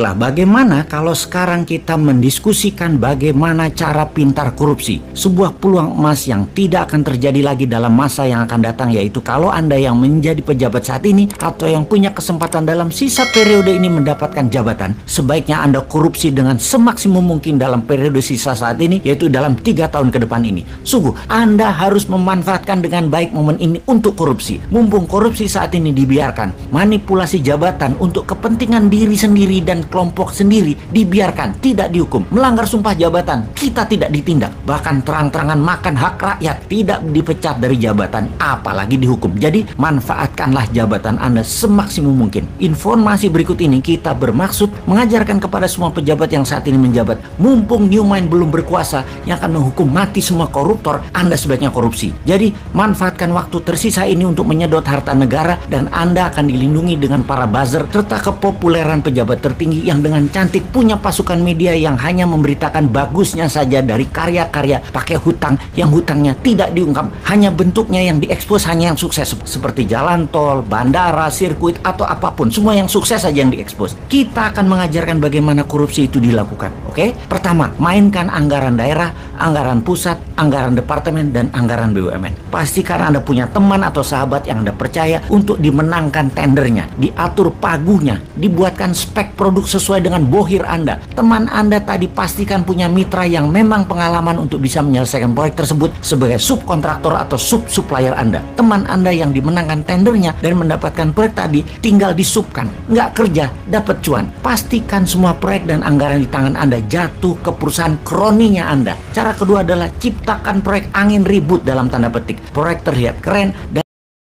Baiklah, bagaimana kalau sekarang kita mendiskusikan bagaimana cara pintar korupsi? Sebuah peluang emas yang tidak akan terjadi lagi dalam masa yang akan datang, yaitu kalau Anda yang menjadi pejabat saat ini atau yang punya kesempatan dalam sisa periode ini mendapatkan jabatan, sebaiknya Anda korupsi dengan semaksimum mungkin dalam periode sisa saat ini, yaitu dalam 3 tahun ke depan ini. Sungguh, Anda harus memanfaatkan dengan baik momen ini untuk korupsi. Mumpung korupsi saat ini dibiarkan, manipulasi jabatan untuk kepentingan diri sendiri dan kelompok sendiri dibiarkan, tidak dihukum. Melanggar sumpah jabatan, kita tidak ditindak. Bahkan terang-terangan makan hak rakyat, tidak dipecat dari jabatan, apalagi dihukum. Jadi manfaatkanlah jabatan Anda semaksimum mungkin. Informasi berikut ini kita bermaksud mengajarkan kepada semua pejabat yang saat ini menjabat, mumpung New Mind belum berkuasa yang akan menghukum mati semua koruptor, Anda sebaiknya korupsi. Jadi manfaatkan waktu tersisa ini untuk menyedot harta negara, dan Anda akan dilindungi dengan para buzzer serta kepopuleran pejabat tertinggi yang dengan cantik punya pasukan media yang hanya memberitakan bagusnya saja dari karya-karya pakai hutang yang hutangnya tidak diungkap, hanya bentuknya yang diekspos, hanya yang sukses seperti jalan tol, bandara, sirkuit atau apapun, semua yang sukses saja yang diekspos. Kita akan mengajarkan bagaimana korupsi itu dilakukan. Oke? Pertama, mainkan anggaran daerah, anggaran pusat, anggaran departemen, dan anggaran BUMN. Pastikan Anda punya teman atau sahabat yang Anda percaya untuk dimenangkan tendernya, diatur pagunya, dibuatkan spek produk sesuai dengan bohir Anda. Teman Anda tadi pastikan punya mitra yang memang pengalaman untuk bisa menyelesaikan proyek tersebut sebagai subkontraktor atau sub-supplier Anda. Teman Anda yang dimenangkan tendernya dan mendapatkan proyek tadi tinggal disubkan, nggak kerja, dapat cuan. Pastikan semua proyek dan anggaran di tangan Anda jatuh ke perusahaan kroninya Anda. Cara kedua adalah ciptakan proyek angin ribut dalam tanda petik. Proyek terlihat keren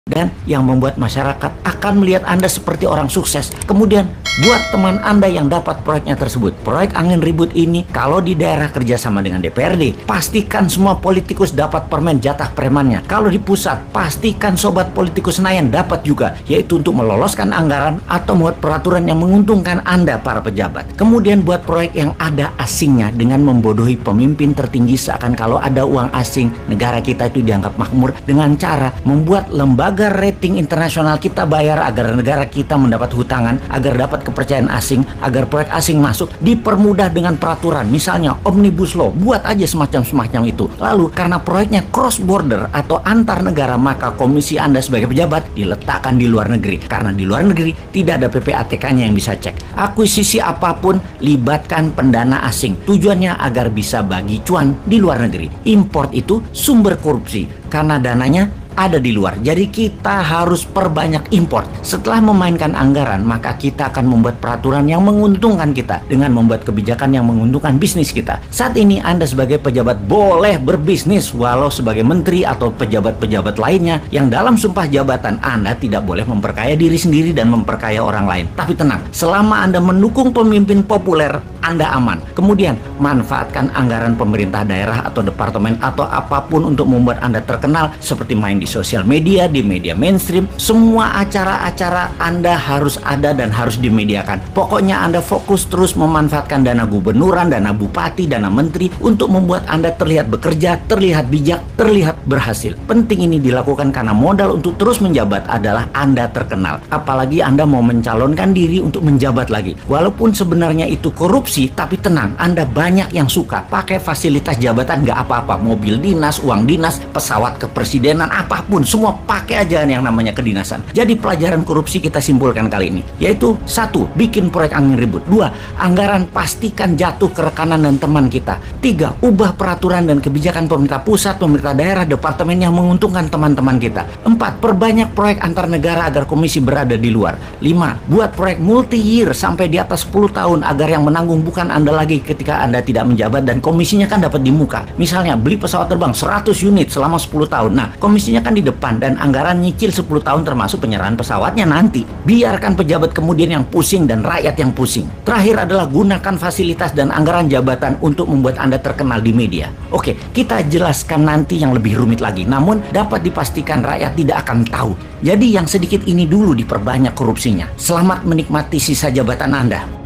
dan yang membuat masyarakat akan melihat Anda seperti orang sukses. Kemudian buat teman Anda yang dapat proyeknya tersebut. Proyek angin ribut ini kalau di daerah kerjasama dengan DPRD, pastikan semua politikus dapat permen jatah premannya. Kalau di pusat, pastikan sobat politikus Senayan dapat juga, yaitu untuk meloloskan anggaran atau membuat peraturan yang menguntungkan Anda para pejabat. Kemudian buat proyek yang ada asingnya dengan membodohi pemimpin tertinggi, seakan kalau ada uang asing negara kita itu dianggap makmur, dengan cara membuat lembaga rating internasional kita bayar agar negara kita mendapat hutangan, agar dapat kepercayaan asing, agar proyek asing masuk, dipermudah dengan peraturan, misalnya Omnibus Law, buat aja semacam itu. Lalu karena proyeknya cross border atau antar negara, maka komisi Anda sebagai pejabat diletakkan di luar negeri, karena di luar negeri tidak ada PPATK-nya yang bisa cek. Akuisisi apapun libatkan pendana asing, tujuannya agar bisa bagi cuan di luar negeri. Import itu sumber korupsi karena dananya ada di luar. Jadi kita harus perbanyak import. Setelah memainkan anggaran, maka kita akan membuat peraturan yang menguntungkan kita dengan membuat kebijakan yang menguntungkan bisnis kita. Saat ini Anda sebagai pejabat boleh berbisnis, walau sebagai menteri atau pejabat-pejabat lainnya yang dalam sumpah jabatan Anda tidak boleh memperkaya diri sendiri dan memperkaya orang lain. Tapi tenang, selama Anda mendukung pemimpin populer, Anda aman. Kemudian manfaatkan anggaran pemerintah daerah atau departemen atau apapun untuk membuat Anda terkenal, seperti main di sosial media, di media mainstream. Semua acara-acara Anda harus ada dan harus dimediakan. Pokoknya Anda fokus terus memanfaatkan dana gubernuran, dana bupati, dana menteri untuk membuat Anda terlihat bekerja, terlihat bijak, terlihat berhasil. Penting ini dilakukan karena modal untuk terus menjabat adalah Anda terkenal. Apalagi Anda mau mencalonkan diri untuk menjabat lagi. Walaupun sebenarnya itu korupsi, tapi tenang, Anda banyak yang suka pakai fasilitas jabatan, nggak apa-apa. Mobil dinas, uang dinas, pesawat kepresidenan, apapun, semua pakai aja yang namanya kedinasan. Jadi pelajaran korupsi kita simpulkan kali ini, yaitu 1. Bikin proyek angin ribut. 2. Anggaran pastikan jatuh ke rekanan dan teman kita. 3. Ubah peraturan dan kebijakan pemerintah pusat, pemerintah daerah, departemen yang menguntungkan teman-teman kita. 4. Perbanyak proyek antar negara agar komisi berada di luar. 5. Buat proyek multi-year sampai di atas 10 tahun agar yang menanggung bukan Anda lagi ketika Anda tidak menjabat, dan komisinya kan dapat di muka. Misalnya beli pesawat terbang 100 unit selama 10 tahun. Nah, komisinya kan di depan dan anggaran nyicil 10 tahun termasuk penyerahan pesawatnya nanti. Biarkan pejabat kemudian yang pusing dan rakyat yang pusing. Terakhir adalah gunakan fasilitas dan anggaran jabatan untuk membuat Anda terkenal di media. Oke, kita jelaskan nanti yang lebih rumit lagi, namun dapat dipastikan rakyat tidak akan tahu. Jadi yang sedikit ini dulu diperbanyak korupsinya. Selamat menikmati sisa jabatan Anda.